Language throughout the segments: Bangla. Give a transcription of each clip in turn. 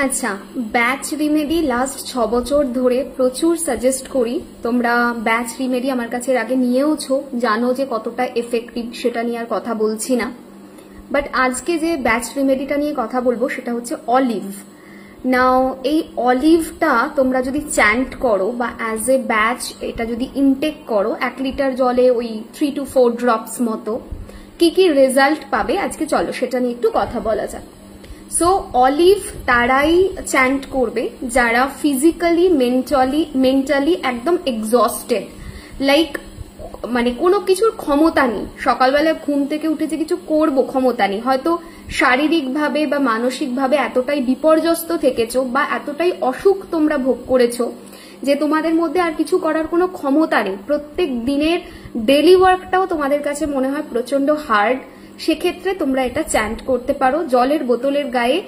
আচ্ছা, ব্যাচ রিমেডি লাস্ট 6 বছর ধরে প্রচুর সাজেস্ট করি। তোমরা ব্যাচ রিমেডি আমার কাছে আগে নিয়েওছো, জানো যে কতটা এফেক্টিভ, সেটা নিয়ে আর কথা বলছি না। বাট আজকে যে ব্যাচ রিমেডিটা নিয়ে কথা বলবো সেটা হচ্ছে অলিভ। নাও এই অলিভটা তোমরা যদি চ্যান্ট করো বা অ্যাজ এ ব্যাচ এটা যদি ইনটেক করো 1 লিটার জলে ওই 3 to 4 ড্রপস মতো, কি কি রেজাল্ট পাবে আজকে চলো সেটা নিয়ে একটু কথা বলা যাক। সো অলিভ তারাই চ্যান্ট করবে যারা ফিজিক্যালি মেন্টালি একদম এক্সস্টেড, লাইক মানে কোনো কিছুর ক্ষমতা নেই, সকালবেলা ঘুম থেকে উঠে যে কিছু করবো ক্ষমতা নেই, হয়তো শারীরিকভাবে বা মানসিকভাবে এতটাই বিপর্যস্ত থেকেছো বা এতটাই অসুখ তোমরা ভোগ করেছো যে তোমাদের মধ্যে আর কিছু করার কোনো ক্ষমতা নেই, প্রত্যেক দিনের ডেলি ওয়ার্কটাও তোমাদের কাছে মনে হয় প্রচন্ড হার্ড। সেক্ষেত্রে তোমরা এটা চ্যান্ট করতে পারো, জলের বোতলের গায়ে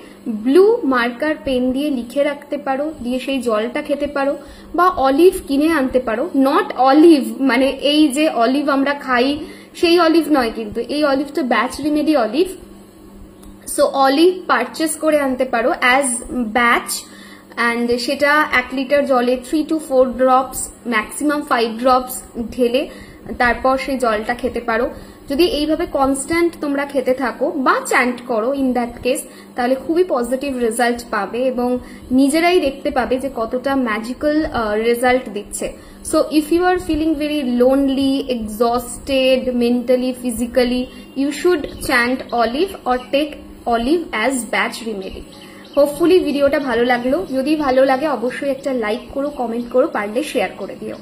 ব্লু মার্কার পেন দিয়ে লিখে রাখতে পারো, দিয়ে সেই জলটা খেতে পারো, বা অলিভ কিনে আনতে পারো। নট অলিভ মানে এই যে অলিভ আমরা খাই সেই অলিভ নয়, কিন্তু এই অলিভটা Bach remedy olive. So olive purchase করে আনতে পারো অ্যাজ ব্যাচ, অ্যান্ড সেটা 1 লিটার জলে 3 to 4 ড্রপস, ম্যাক্সিমাম 5 ড্রপস ঢেলে তারপর সেই জলটা খেতে পারো। যদি এইভাবে কনস্ট্যান্ট তোমরা খেতে থাকো বা চ্যান্ট করো ইন দ্যাট কেস, তাহলে খুবই পজিটিভ রেজাল্ট পাবে এবং নিজেরাই দেখতে পাবে যে কতটা ম্যাজিক্যাল রেজাল্ট দিচ্ছে। So if you are feeling very lonely, exhausted mentally, physically, you should chant olive or take olive as Bach remedy. Hopefully ভিডিওটা ভালো লাগলো, যদি ভালো লাগে অবশ্যই একটা লাইক করো, কমেন্ট করো, পারলে শেয়ার করে দিও।